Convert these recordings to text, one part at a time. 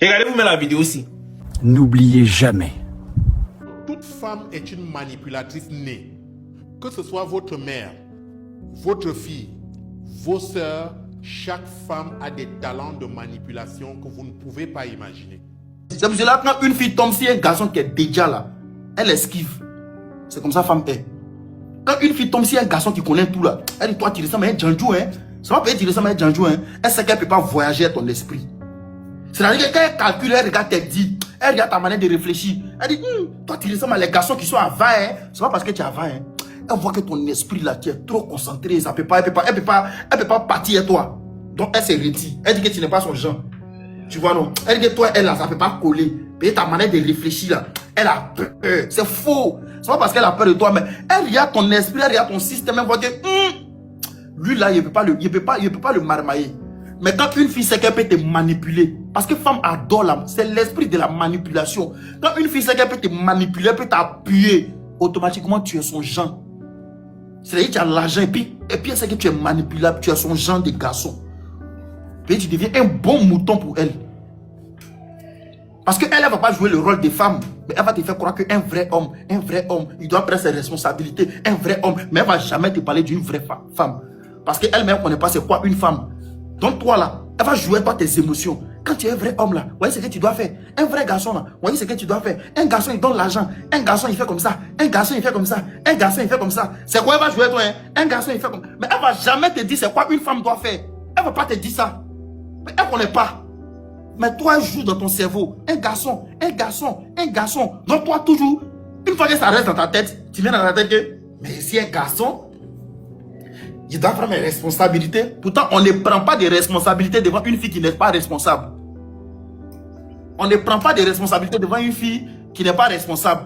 Regardez-vous même la vidéo aussi. N'oubliez jamais. Toute femme est une manipulatrice née. Que ce soit votre mère, votre fille, vos sœurs, chaque femme a des talents de manipulation que vous ne pouvez pas imaginer. C'est pour cela que quand une fille tombe sur un garçon qui est déjà là, elle esquive. C'est comme ça femme est. Quand une fille tombe sur un garçon qui connaît tout là, elle dit toi tu ressembles à un djanjou, hein. Ça va pas dire ressemble à un djanjou, hein. Elle sait qu'elle ne peut pas voyager à ton esprit. C'est-à-dire que quand elle calcule, elle regarde tes dits, elle regarde ta manière de réfléchir. Elle dit, toi tu ressembles à les garçons qui sont à 20, hein. C'est pas parce que tu es à 20, hein. Elle voit que ton esprit là, tu es trop concentré, ça peut pas, elle peut pas partir à toi. Donc elle se retire. Elle dit que tu n'es pas son genre. Tu vois non? Elle dit que toi, elle là, ça peut pas coller. Mais ta manière de réfléchir là, elle a peur. C'est faux. C'est pas parce qu'elle a peur de toi, mais elle regarde ton esprit, elle regarde ton système, elle voit que lui là, il peut pas le marmailler. Mais quand une fille sait qu'elle peut te manipuler, parce que femme adore là, c'est l'esprit de la manipulation. Quand une fille sait qu'elle peut te manipuler, elle peut t'appuyer, automatiquement tu es son genre. C'est-à-dire que tu as l'argent et puis elle sait que tu es manipulable, tu es son genre de garçon. Puis tu deviens un bon mouton pour elle. Parce qu'elle ne va pas jouer le rôle de femme, mais elle va te faire croire qu'un vrai homme, il doit prendre ses responsabilités, un vrai homme, mais elle ne va jamais te parler d'une vraie femme. Parce qu'elle-même ne connaît pas c'est quoi une femme. Donc toi là, elle va jouer par tes émotions. Quand tu es un vrai homme là, voyez ce que tu dois faire. Un vrai garçon là, voyez ce que tu dois faire. Un garçon il donne l'argent, un garçon il fait comme ça, un garçon il fait comme ça, un garçon il fait comme ça. C'est quoi elle va jouer toi, hein? Un garçon il fait comme ça. Mais elle va jamais te dire c'est quoi une femme doit faire. Elle va pas te dire ça. Mais elle ne connaît pas. Mais toi, joue dans ton cerveau. Un garçon, un garçon, un garçon. Donc toi, toujours, une fois que ça reste dans ta tête, tu viens dans ta tête que, mais si un garçon, je dois prendre mes responsabilités. Pourtant, on ne prend pas de responsabilités devant une fille qui n'est pas responsable. On ne prend pas de responsabilités devant une fille qui n'est pas responsable.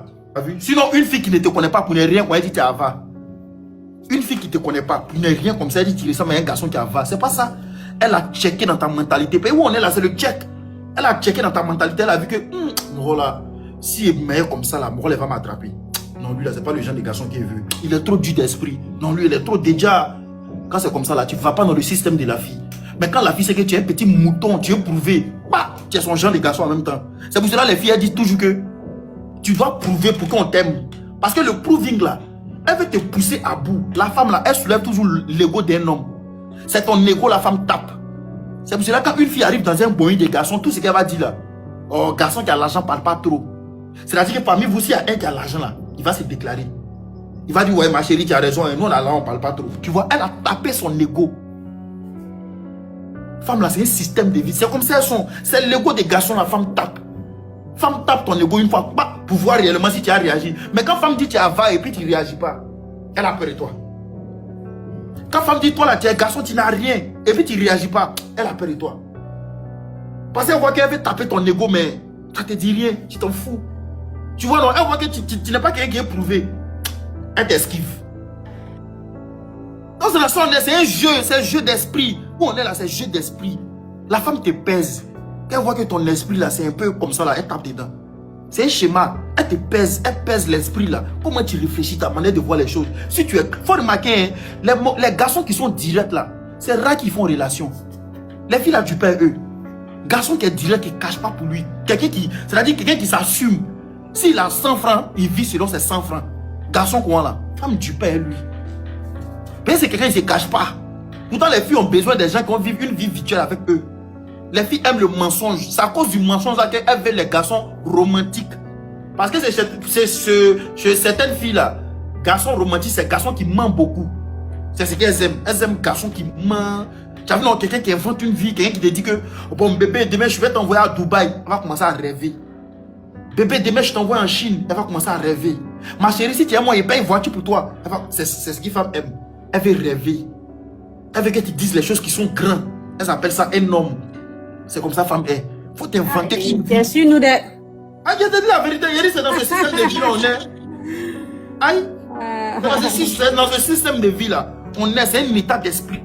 Sinon, une fille qui ne te connaît pas pour ne rien, on dit tu es avare. Une fille qui ne te connaît pas pour ne rien comme ça, elle dit tu ressembles à un garçon qui est avare. C'est pas ça. Elle a checké dans ta mentalité. Et où on est là, c'est le check. Elle a checké dans ta mentalité, elle a vu que, là, si il est meilleur comme ça, là, elle va m'attraper. Non, lui là, c'est pas le genre de garçon qu'il veut. Il est trop dur d'esprit. Non, lui, il est trop déjà. Quand c'est comme ça, là, tu ne vas pas dans le système de la fille. Mais quand la fille sait que tu es un petit mouton, tu es prouvé, bah, tu es son genre de garçon en même temps. C'est pour cela que les filles, elles disent toujours que tu dois prouver pour qu'on t'aime. Parce que le proving là, elle veut te pousser à bout. La femme là, elle soulève toujours l'ego d'un homme. C'est ton ego, la femme tape. C'est pour cela que quand une fille arrive dans un boing de garçons, tout ce qu'elle va dire là, oh, garçon qui a l'argent parle pas trop. C'est-à-dire que parmi vous, s'il y a un qui a l'argent là, il va se déclarer. Il va dire, ouais, ma chérie, tu as raison, nous là, on parle pas trop. Tu vois, elle a tapé son ego. Femme là, c'est un système de vie. C'est comme ça, c'est l'ego des garçons, la femme tape. Femme tape ton ego une fois, bah, pour voir réellement si tu as réagi. Mais quand femme dit tu as va et puis tu ne réagis pas, elle a peur de toi. Quand femme dit toi là, tu es garçon, tu n'as rien, et puis tu ne réagis pas, elle a peur de toi. Parce qu'elle voit qu'elle veut taper ton ego, mais ça te dit rien, tu t'en fous. Tu vois, non, elle voit que tu n'es pas quelqu'un qui est prouvé. Elle t'esquive. Donc c'est un jeu d'esprit. Où on est là, c'est un jeu d'esprit. La femme te pèse. Quand elle voit que ton esprit là, c'est un peu comme ça là, elle tape dedans. C'est un schéma. Elle te pèse, elle pèse l'esprit là. Comment tu réfléchis, ta manière de voir les choses. Si tu es, faut remarquer, hein, les garçons qui sont directs là, c'est rare qu'ils font relation. Les filles là, tu perds eux. Garçon qui est direct, qui ne cache pas pour lui. C'est-à-dire quelqu'un qui s'assume. S'il a 100 francs, il vit selon ses 100 francs. Garçon comment là, femme du père lui. Mais c'est quelqu'un qui ne se cache pas. Pourtant les filles ont besoin des gens qui vont vivre une vie virtuelle avec eux. Les filles aiment le mensonge. C'est à cause du mensonge là qu'elles veulent les garçons romantiques. Parce que c'est chez certaines filles là, garçons romantiques, c'est garçons qui mentent beaucoup. C'est ce qu'elles aiment. Elles aiment garçons qui mentent. Tu as vu quelqu'un qui invente une vie, quelqu'un qui te dit que bon bébé, demain je vais t'envoyer à Dubaï. Elle va commencer à rêver. Bébé, demain je t'envoie en Chine. Elle va commencer à rêver. Ma chérie, si tu aimes moi, il paye une voiture pour toi. C'est ce qu'une femme aime. Elle veut rêver. Elle veut que tu dises les choses qui sont grandes. Elle appelle ça un homme. C'est comme ça femme est. Faut t'inventer. Bien sûr, nous des... Ah, je te dis la vérité, c'est dans ce système de vie là, on est. Aïe. Dans ce système de vie là, on est, c'est un état d'esprit.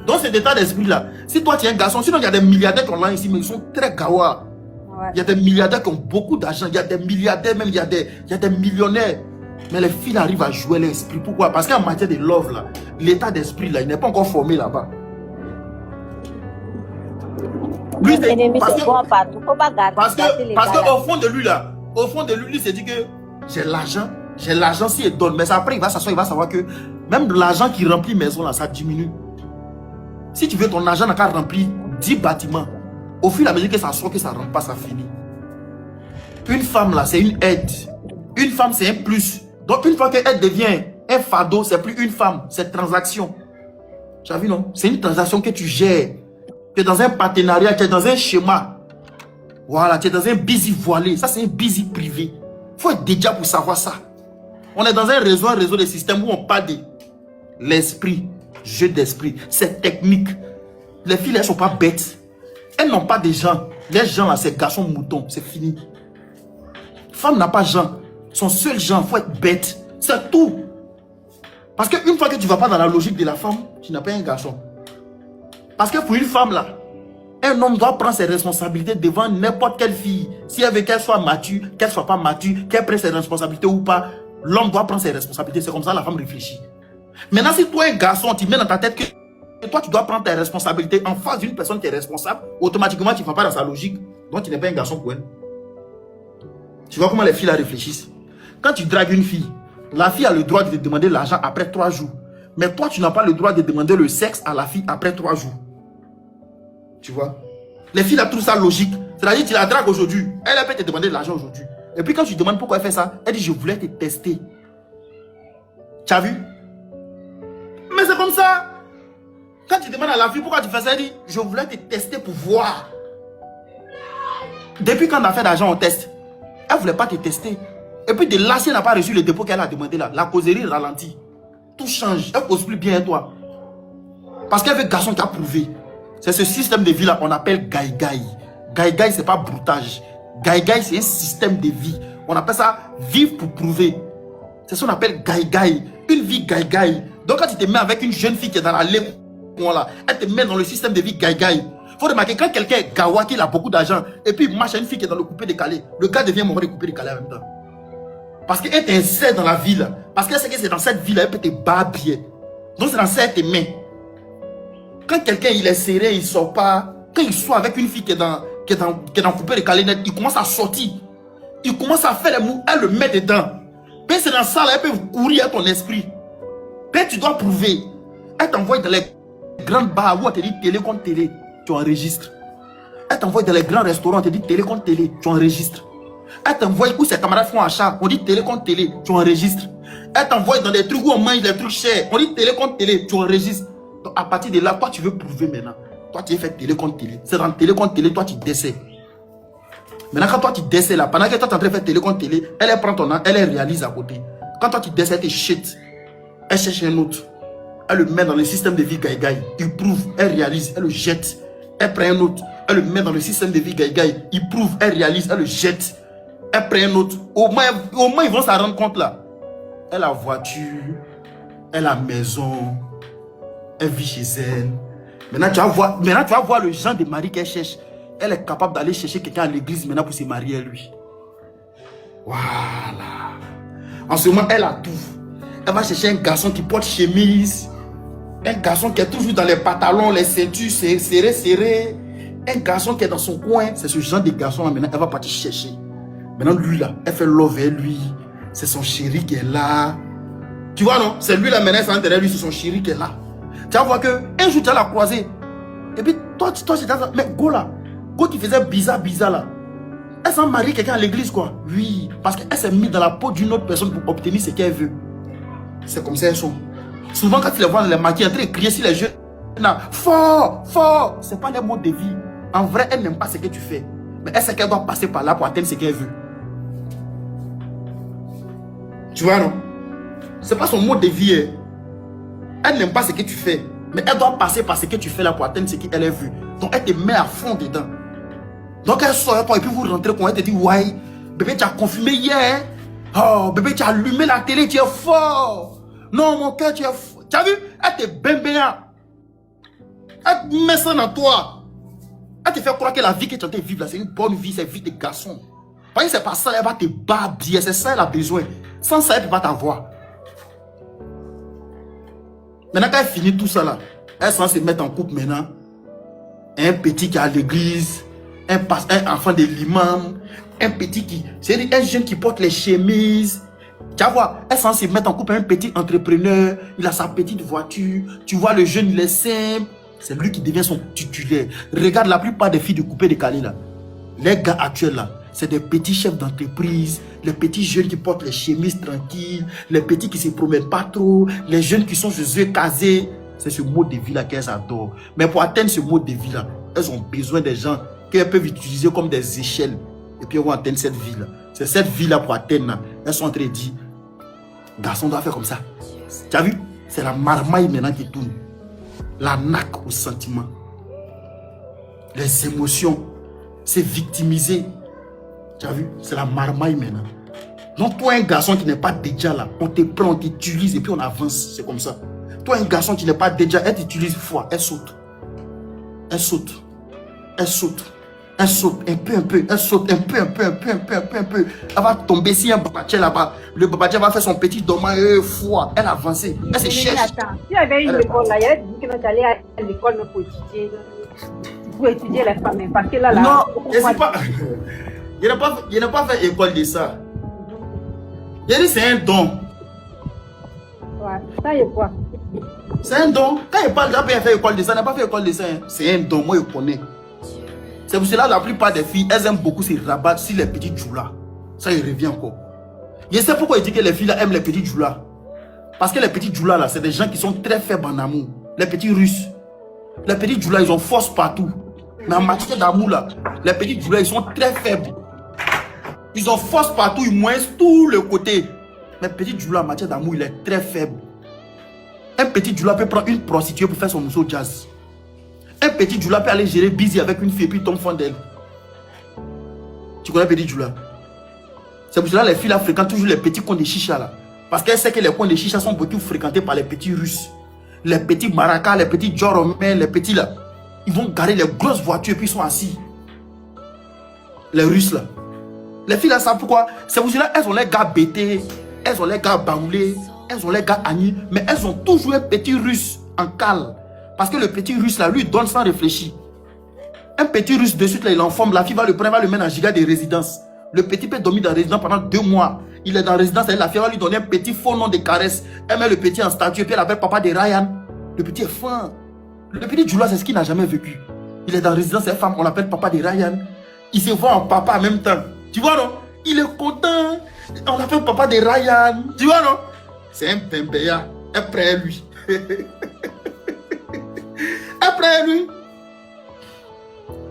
Dans cet état d'esprit là, si toi tu es un garçon, sinon il y a des milliardaires qui ont là ici, mais ils sont très gawa. Il y a des milliardaires qui ont beaucoup d'argent, il y a des milliardaires même, il y a des millionnaires. Mais les filles arrivent à jouer l'esprit. Pourquoi? Parce qu'en matière de love là, l'état d'esprit là, il n'est pas encore formé là-bas. Lui, Un ennemi parce se que, voit partout. Faut pas gâter parce les que gars. au fond de lui là, au fond de lui, lui s'est dit que j'ai l'argent si il donne. Mais après, il va s'asseoir, il va savoir que même l'argent qui remplit maison là, ça diminue. Si tu veux ton argent n'a qu'à remplir 10 bâtiments, au fur et à mesure que ça sort, que ça ne rentre pas, ça finit. Une femme là, c'est une aide. Une femme, c'est un plus. Donc une fois qu'elle devient un fardeau, c'est plus une femme, c'est transaction. Tu as vu, non? C'est une transaction que tu gères. Tu es dans un partenariat, tu es dans un schéma. Voilà, tu es dans un busy voilé. Ça, c'est un busy privé. Il faut être déjà pour savoir ça. On est dans un réseau de systèmes où on parle de l'esprit, jeu d'esprit. C'est technique. Les filles, elles ne sont pas bêtes. Elles n'ont pas de gens. Les gens, là, c'est garçons moutons. C'est fini. Femme n'a pas gens. Son seul genre, il faut être bête. C'est tout. Parce qu'une fois que tu ne vas pas dans la logique de la femme, tu n'as pas un garçon. Parce que pour une femme là, un homme doit prendre ses responsabilités devant n'importe quelle fille. Si elle veut qu'elle soit mature, qu'elle ne soit pas mature, qu'elle prenne ses responsabilités ou pas, l'homme doit prendre ses responsabilités. C'est comme ça que la femme réfléchit. Maintenant, si toi, un garçon, tu mets dans ta tête que toi, tu dois prendre tes responsabilités en face d'une personne qui est responsable, automatiquement, tu ne vas pas dans sa logique. Donc, tu n'es pas un garçon pour elle. Tu vois comment les filles la réfléchissent. Quand tu dragues une fille, la fille a le droit de te demander l'argent après 3 jours. Mais toi, tu n'as pas le droit de demander le sexe à la fille après 3 jours. Tu vois? Les filles là, trouvent ça logique. C'est-à-dire, tu la dragues aujourd'hui. Elle peut te demander de l'argent aujourd'hui. Et puis quand tu demandes pourquoi elle fait ça, elle dit, je voulais te tester. Tu as vu? Mais c'est comme ça. Quand tu demandes à la fille pourquoi tu fais ça, elle dit, je voulais te tester pour voir. Depuis quand on a fait d'argent, on teste. Elle ne voulait pas te tester. Et puis de là, si elle n'a pas reçu le dépôt qu'elle a demandé là, la causerie ralentit. Tout change. Elle ne cause plus bien, toi. Parce qu'elle veut garçon qui a prouvé. C'est ce système de vie là, on appelle gaïgaï. Gaïgaï, ce n'est pas broutage. Gaïgaï, c'est un système de vie. On appelle ça vivre pour prouver. C'est ce qu'on appelle gaïgaï. Une vie gaïgaï. Donc quand tu te mets avec une jeune fille qui est dans la lèvre, voilà, elle te met dans le système de vie gaïgaï. Il faut remarquer, quand quelqu'un est gawa, qu'il a beaucoup d'argent, et puis il marche à une fille qui est dans le coupé décalé, le gars devient mauvais de coupé décalé en même temps. Parce qu'elle t'insère dans la ville. Parce qu'elle sait que c'est dans cette ville, elle peut te babiller. Donc c'est dans cette main. Quand quelqu'un il est serré, il ne sort pas. Quand il sort avec une fille qui est dans coupé décalé net, il commence à sortir. Il commence à faire les mots, elle le met dedans. Puis c'est dans ça, là, elle peut courir à ton esprit. Puis tu dois prouver. Elle t'envoie dans les grandes bars où on te dit télé contre télé, tu enregistres. Elle t'envoie dans les grands restaurants, on te dit télé contre télé, tu enregistres. Elle t'envoie où ses camarades font achat, on dit télé contre télé, tu enregistres. Elle t'envoie dans des trucs où on mange des trucs chers, on dit télé contre télé, tu enregistres. Donc à partir de là, toi tu veux prouver maintenant. Toi tu es fait télé contre télé. C'est dans télé contre télé, toi tu décès. Maintenant quand toi tu décès là, pendant que toi tu es en train de faire télé contre télé, elle prend ton nom, elle réalise à côté. Quand toi tu décès, tu shit. Elle cherche un autre. Elle le met dans le système de vie gaïgaï. Il prouve, elle réalise, elle le jette. Elle prend un autre. Elle le met dans le système de vie gaïgaï. Il prouve, elle réalise, elle le jette. Elle prend un autre. Au moins ils vont s'en rendre compte là. Elle a voiture. Elle a maison. Elle vit chez elle. Maintenant tu vas voir le genre de mari qu'elle cherche. Elle est capable d'aller chercher quelqu'un à l'église maintenant pour se marier à lui. Voilà. En ce moment, elle a tout. Elle va chercher un garçon qui porte chemise. Un garçon qui est toujours dans les pantalons, les ceintures serrées. Un garçon qui est dans son coin. C'est ce genre de garçon là maintenant. Elle va partir chercher. Maintenant lui là, elle fait love avec lui. C'est son chéri qui est là. Tu vois non? C'est lui là maintenant, c'est derrière lui, c'est son chéri qui est là. Tu vas voir que un jour tu vas la croiser. Et puis toi c'est dans... Mais go là. Go qui faisait bizarre là. Elle s'en marie quelqu'un à l'église quoi. Oui. Parce qu'elle s'est mise dans la peau d'une autre personne pour obtenir ce qu'elle veut. C'est comme ça elles sont. Souvent quand tu les vois dans les maquis en train de crier sur les jeux. Fort. C'est pas les mots de vie. En vrai, elle n'aime pas ce que tu fais. Mais elle sait qu'elle doit passer par là pour atteindre ce qu'elle veut. Tu vois non? C'est pas son mode de vie. Hein. Elle n'aime pas ce que tu fais. Mais elle doit passer par ce que tu fais là pour atteindre ce qu'elle veut. Donc elle te met à fond dedans. Donc elle sort et puis vous rentrez quand elle te dit ouais, bébé tu as confirmé hier. Oh bébé tu as allumé la télé, tu es fort. Non mon cœur tu es fort. Tu as vu? Elle te baigne. Elle met ça dans toi. Elle te fait croire que la vie que tu es en train de vivre là, c'est une bonne vie, c'est une vie de garçon. Parce que c'est pas ça, elle va te babiller, c'est ça elle a besoin. Sans ça, elle ne peut pas t'avoir. Maintenant, quand elle finit tout ça là, elle est censée se mettre en couple maintenant. un petit qui est à l'église, un enfant de l'imam, un petit qui... C'est un jeune qui porte les chemises. Tu vois, elle est censée mettre en couple un petit entrepreneur, il a sa petite voiture, tu vois le jeune, il est simple. C'est lui qui devient son titulaire. Regarde la plupart des filles de coupé décalé là. Les gars actuels là, c'est des petits chefs d'entreprise, les petits jeunes qui portent les chemises tranquilles, les petits qui ne se promènent pas trop, les jeunes qui sont chez eux casés. C'est ce mode de vie là qu'elles adorent. Mais pour atteindre ce mode de vie là, elles ont besoin des gens qu'elles peuvent utiliser comme des échelles. Et puis elles vont atteindre cette vie là. C'est cette vie là pour atteindre là. Elles sont en train de dire, garçon doit faire comme ça. Tu as vu? C'est la marmaille maintenant qui tourne. La naque au sentiment. Les émotions. C'est victimisé. Tu as vu? C'est la marmaille maintenant. Donc toi un garçon qui n'est pas déjà là, on te prend, on t'utilise et puis on avance. C'est comme ça. Toi un garçon qui n'est pas déjà, elle t'utilise fois, elle saute. Elle saute. Elle saute. Elle saute un peu, elle saute un peu. Elle va tomber si un babatier là-bas. Le babatier va faire son petit dommage, fois. Elle avance. Elle se cherche. Attends, si avait une école là, il y avait dit que tu allais à l'école pour étudier. Pour étudier les femmes. Parce que là, non, je sais pas. Je n'ai pas fait école de ça. J'ai dit c'est un don. Ouais, ça y est quoi? C'est un don. Quand il parle, j'ai fait école de ça, n'a pas fait école de ça. C'est un don, moi je connais. C'est pour cela que la plupart des filles, elles aiment beaucoup se rabattre sur les petits djoulas. Ça, il revient encore. Je sais pourquoi il dit que les filles là, aiment les petits djoulas. Parce que les petits djoulas là, c'est des gens qui sont très faibles en amour. Les petits Russes. Les petits djoulas, ils ont force partout. Mais en matière d'amour là, les petits djoulas, ils sont très faibles. Ils ont force partout, ils moins tout le côté. Mais petit djoula en matière d'amour, il est très faible. Un petit djoula peut prendre une prostituée pour faire son morceau jazz. Un petit djoula peut aller gérer busy avec une fille et puis tombe fond d'elle. Tu connais petit djoula? C'est pour cela que les filles là fréquentent toujours les petits coins de chicha là. Parce qu'elles savent que les coins de chicha sont beaucoup fréquentés par les petits Russes. Les petits maracas, les petits Djoromains, les petits là. Ils vont garer les grosses voitures et puis ils sont assis. Les Russes là. Les filles là savent pourquoi. C'est pour cela qu'elles ont les gars bêtés, elles ont les gars baoulés, elles ont les gars agnis, mais elles ont toujours un petit russe en cale. Parce que le petit russe là, lui donne sans réfléchir. Un petit russe de suite là, il en forme, la fille va le prendre, va le mettre en giga de résidence. Le petit peut dormir dans la résidence pendant 2 mois. Il est dans la résidence, la fille va lui donner un petit faux nom de caresse. Elle met le petit en statue et puis elle appelle papa de Ryan. Le petit est fin. Le petit Djoula, c'est ce qu'il n'a jamais vécu. Il est dans la résidence, c'est femme, on l'appelle papa de Ryan. Il se voit en papa en même temps. Tu vois non? Il est content. On l'appelle papa de Ryan. Tu vois non? C'est un pimpéa. Après lui. Après lui.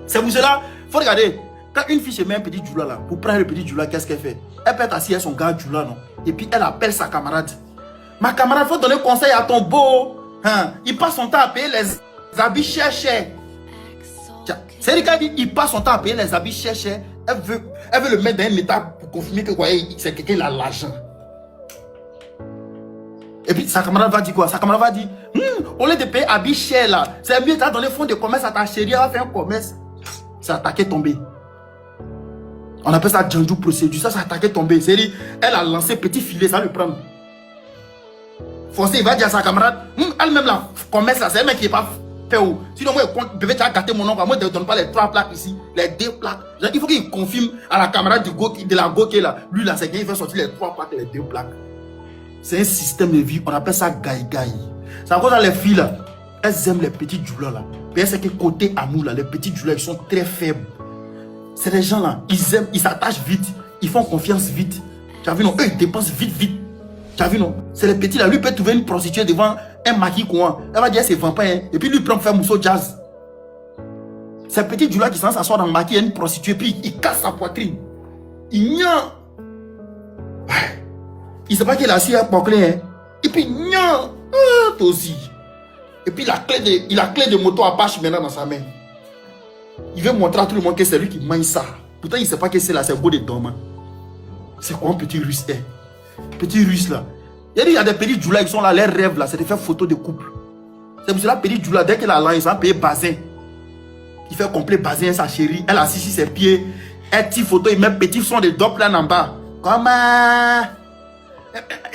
C'est pour cela, il faut regarder. Quand une fille se met un petit djoula là, pour prendre le petit djoula, qu'est-ce qu'elle fait? Elle peut être assise à son gars djoula, non? Et puis elle appelle sa camarade. Ma camarade, il faut donner conseil à ton beau. Hein? Il passe son temps à payer les habits chers. C'est quand il passe son temps à payer les habits chers. Elle veut le mettre dans un état pour confirmer que c'est quelqu'un qui a l'argent. Et puis sa camarade va dire quoi? Sa camarade va dire, au lieu de payer habits chers là, c'est mieux de donner fonds de commerce à ta chérie, elle va faire un commerce. C'est attaqué tombé. On appelle ça Djanjou procédure. Ça, c'est attaqué tombé. C'est-à-dire, elle a lancé petit filet, ça va le prendre. Forcé, il va dire à sa camarade, elle-même là, commerce là, c'est un mec qui n'est pas fait où. Sinon, moi, je vais gâter mon nom. Moi, je ne donne pas les 3 plaques ici, les 2 plaques. Il faut qu'il confirme à la camarade de la go qui est là. Lui là, c'est qu'il fait sortir les 3 plaques et les 2 plaques. C'est un système de vie, on appelle ça gaï-gaï. C'est encore dans les filles là, elles aiment les petits djoulas là. Mais c'est que côté amour là, les petits djoulas, ils sont très faibles. C'est les gens là, ils aiment, ils s'attachent vite, ils font confiance vite. Tu as vu non? Eux, ils dépensent vite. Tu as vu non? C'est les petits là, lui peut trouver une prostituée devant un maquis coin. Elle va dire c'est vampire, hein? Et puis lui prend pour faire mousseau jazz. C'est petit djoula qui s'assoit dans le maquis, il y a une prostituée, puis il casse sa poitrine. Il nya. Il ne sait pas qu'il a assis à Poclé, hein? Et puis nya. Toi aussi. Et puis il a clé de moto Apache maintenant dans sa main. Il veut montrer à tout le monde que c'est lui qui mange ça. Pourtant, il ne sait pas que c'est là, c'est beau de dormant. C'est quoi un petit russe est? Petit russe là. Il y a des petits djoulas qui sont là, leurs rêves là, c'est de faire photo de couple. C'est pour cela, petit djoula, dès qu'il a là, il va payer bazin. Il fait complet bazin à sa chérie. Elle assise sur ses pieds. Elle tire photo, il met petit son de Doppler en bas. Comment?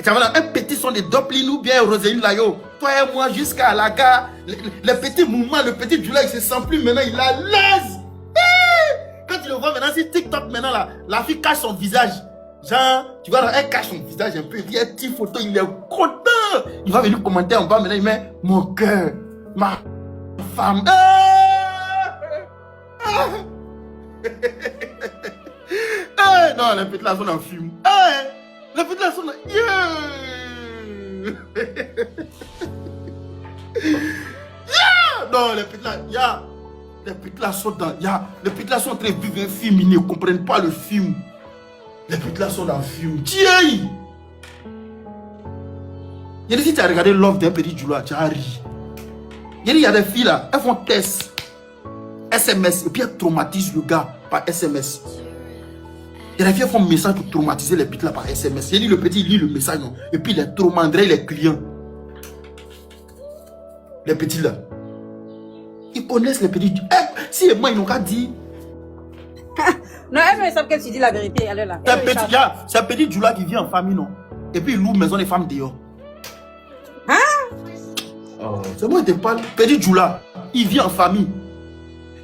Tu vois, un petit son de Doplin ou bien Roséline Layo. Toi et moi jusqu'à la gare. Le petit mouvement, le petit Djoula, il se sent plus maintenant, il a l'aise. Quand tu le vois maintenant sur TikTok, maintenant la fille cache son visage. Genre, tu vois, elle cache son visage un peu. Il y a une petite photo, il est content. Il va venir commenter en bas, maintenant il met mon cœur, ma femme. Non, les petites là sont en film. Les petites là sont en... Non, les petites là, les petites là sont dans... Les petites là sont en train de vivre un film, ils ne comprennent pas le film. Les petites là sont dans le film. Tiens! Il y a des filles, tu as regardé Love d'un petit Djoula, tu as ri. Il y a des filles là, elles font test, SMS, et puis elles traumatisent le gars par SMS. Il y a des filles qui font un message pour traumatiser les petites là par SMS. Il dit le petit, il lit le message, non? Et puis il est traumandré les clients. Les petits là. Ils connaissent les petits. Si et moi, ils n'ont qu'à dire. Non, elle me semble que tu dis la vérité, elle est là. C'est un petit Djoula qui vit en famille, non? Et puis il loue maison des femmes dehors. Hein? Oh, c'est moi qui te parle. Petit Djoula, il vit en famille.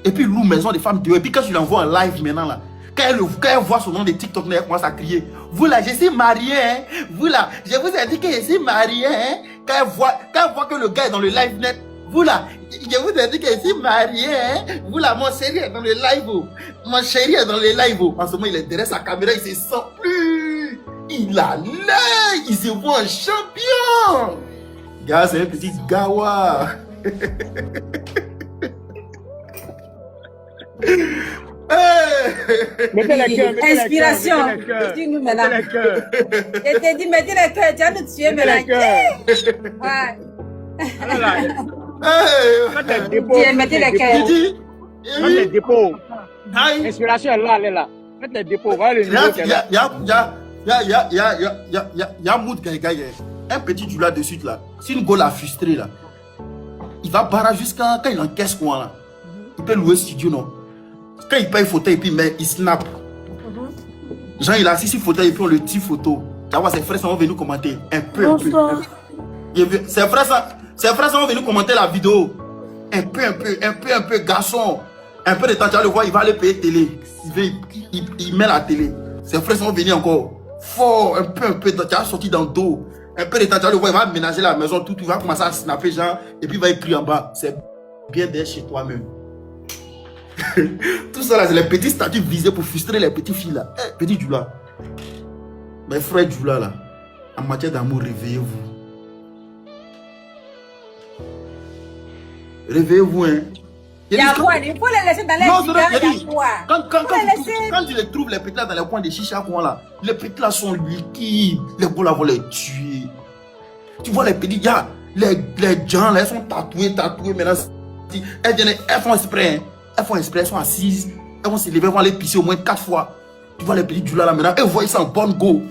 Et puis il loue maison des femmes dehors. Et puis quand tu l'envoies en live maintenant là, quand elle voit son nom de TikTok, elle commence à crier. Vous là, je suis marié, hein? Vous là, je vous ai dit que je suis marié, hein? Quand elle voit que le gars est dans le live net, vous là, je vous ai dit que je suis marié, hein? Vous là, mon chéri est dans le live, oh. Mon chéri est dans le live, oh. En ce moment, il est derrière sa caméra, il se sent plus. Il a l'œil, il se voit un champion. Gars, c'est un petit gawa. Mettez les cœurs, Inspiration. Dis-nous maintenant. Je t'ai dit, mettez les cœurs, tu vas nous tuer maintenant. Ouais. Mettez les cœurs. Mettez les dépôts. L'inspiration est là, elle est là. Mettez les dépôts. Voilà le niveau qu'elle a. Il y a Moud Gaïgaï. Un petit Djoula de suite là. Si une go l'a frustré là, il va barrer jusqu'à quand il encaisse quoi là. Il peut louer studio, non? Quand il paye fauteuil et puis il snap. Genre il a assis sur fauteuil et puis on le tire photo. Tu vois, ses frères sont venus commenter un peu. Ses frères sont venus commenter la vidéo. Un peu, garçon. Un peu de temps, tu vas le voir, il va aller payer télé. Il met la télé. Ses frères sont venus encore. Fort, un peu, tu vas sortir dans le dos. Un peu de temps, tu vas le voir, il va aménager la maison, tout, il va commencer à snapper, genre, et puis il va écrire en bas. C'est bien d'être chez toi-même. Tout ça là, c'est les petits statuts visés pour frustrer les petites filles là. Petit Djoula. Mes frères Djoula là, en matière d'amour, réveillez-vous. Réveillez-vous, hein. Il faut les laisser dans les quand tu les trouves, les petits là dans les coins des chicha coins là, les petits là sont liquides. Les gars là vont les tuer. Tu vois les petits gars, les gens là, ils sont tatoués maintenant. Elles font exprès, hein. Elles sont assises, elles vont se lever, elles vont aller pisser au moins 4 fois. Tu vois les petits Djoula là maintenant, elles voient, ils sont en bonne go.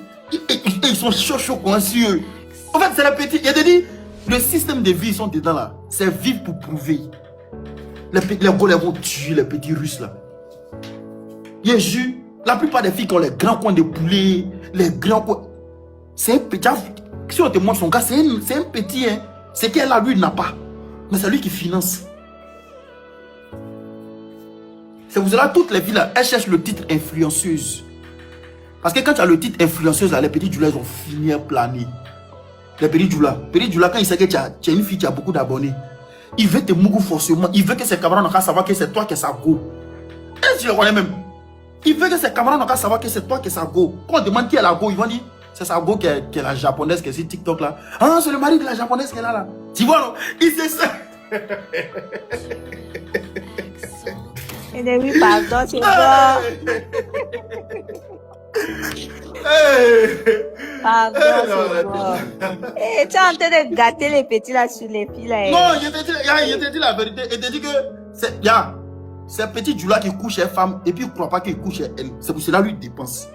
Ils sont chauds conscieux. En fait, c'est les petits. Il y a dit, le système de vie, ils sont dedans là. C'est vivre pour prouver. Les gars, les vont tuer les petits Russes là. Je jure, la plupart des filles qui ont les grands coins de poulet, les grands coins. C'est un petit. Si on te montre son gars, c'est un petit, hein. C'est qu'elle a, lui, il n'a pas. Mais c'est lui qui finance. C'est pour cela toutes les filles là, elles cherchent le titre influenceuse. Parce que quand tu as le titre influenceuse là, les petits Djoula ils ont fini à planer. Les petits Djoula, quand il sait que tu as une fille qui a beaucoup d'abonnés, il veut te mougou forcément. Il veut que ses camarades n'ont qu'à savoir que c'est toi qui es sa go. Et tu le connais même. Il veut que ses camarades n'ont qu'à savoir que c'est toi qui es sa go. Quand on demande qui est la go, ils vont dire c'est sa go qui est la japonaise qui est sur TikTok là. Ah, c'est le mari de la japonaise qui est là. Tu vois non? Il sait ça. Et oui, pardon, c'est bon. Pardon, c'est bon. Et tu es en train de gâter les petits là sur les filles là. Non, je te dis la vérité. Et te dis que c'est un petit Djoula qui couche avec femme et puis il ne croit pas qu'il couche avec elle. C'est pour cela lui dépense.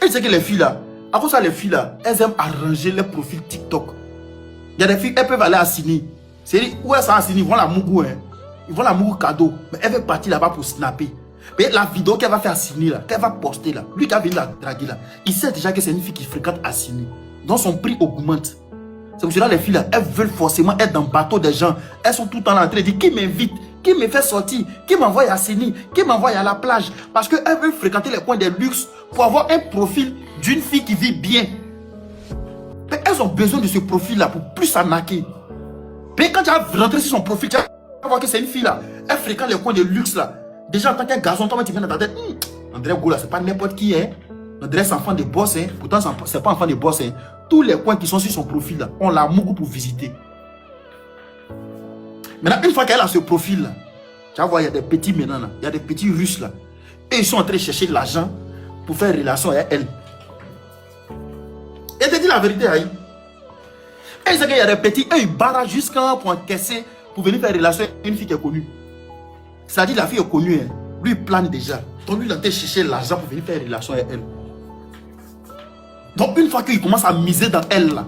Et tu sais que les filles là, à cause de ça, les filles là, elles aiment arranger les profils TikTok. Il y a des filles, elles peuvent aller à Sini. C'est-à-dire, où elles sont à Sini, ils vont la mougou, hein. Ils vont la mougou cadeau. Mais elle veut partir là-bas pour snapper. Mais la vidéo qu'elle va faire à Sini là, qu'elle va poster là, lui qui a venu la draguer là, il sait déjà que c'est une fille qui fréquente à Sini. Donc son prix augmente. C'est pour cela les filles là, elles veulent forcément être dans le bateau des gens. Elles sont tout le temps là en train de dire qui m'invite, qui me fait sortir, qui m'envoie à Séni, qui m'envoie à la plage. Parce qu'elles veulent fréquenter les coins de luxe pour avoir un profil d'une fille qui vit bien. Mais elles ont besoin de ce profil là pour plus arnaquer. Mais quand tu vas rentrer sur son profil, tu vas voir que c'est une fille là. Elle fréquente les coins de luxe là. Déjà en tant qu'un garçon, toi tu viens dans ta tête. André Goula, c'est pas n'importe qui, hein. André c'est enfant de boss, hein. Pourtant c'est pas enfant de boss, hein. Tous les coins qui sont sur son profil là, on l'a mougou pour visiter. Maintenant, une fois qu'elle a ce profil là, tu vas voir, il y a des petits maintenant là, il y a des petits Russes là. Et ils sont en train de chercher de l'argent pour faire relation avec elle. Et te dis la vérité, Aïe. Et ils disent qu'il y a des petits, et ils barrent jusqu'à pour encaisser, pour venir faire relation avec une fille qui est connue. C'est-à-dire la fille est connue, hein. Lui il plane déjà. Donc lui il est en train de chercher l'argent pour venir faire relation avec elle. Donc une fois qu'il commence à miser dans elle là,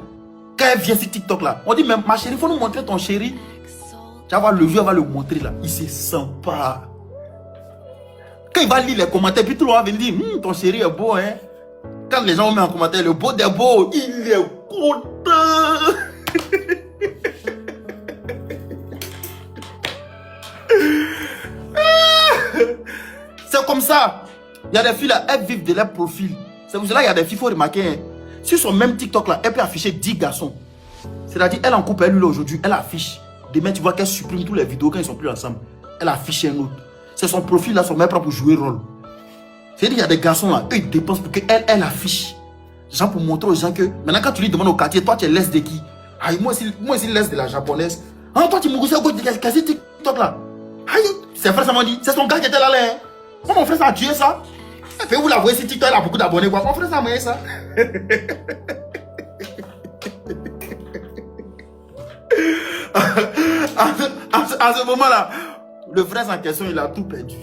quand elle vient sur TikTok là, on dit même ma chérie, il faut nous montrer ton chéri. Tu vas voir le vieux va le montrer là, il se sent pas. Quand il va lire les commentaires, puis tout le monde va venir dire ton chéri est beau, hein. Quand les gens mettent en commentaire le beau des beaux, il est content. C'est comme ça. Il y a des filles là, elles vivent de leur profil. C'est pour cela qu'il y a des filles, il faut remarquer. Hein. Sur son même TikTok là, elle peut afficher 10 garçons. C'est-à-dire, elle en couple, elle lui aujourd'hui, elle affiche. Demain, tu vois qu'elle supprime toutes les vidéos quand ils sont plus ensemble. Elle affiche un autre. C'est son profil là, son même propre pour jouer rôle. C'est-à-dire, il y a des garçons là, eux ils dépensent pour qu'elle affiche. Genre pour montrer aux gens que, maintenant quand tu lui demandes au quartier, toi tu es laisse de qui? Aïe, moi aussi laisse de la japonaise. Ah, toi tu me goûtes à gauche de quasi TikTok là. Aïe, c'est frère, ça m'a dit, c'est son gars qui était là, hein. Moi, mon frère, ça a tué ça. Et puis vous la voyez sur TikTok, elle a beaucoup d'abonnés, quoi. Mon frère, ça a moyen ça. À ce moment-là, le frère en question, il a tout perdu.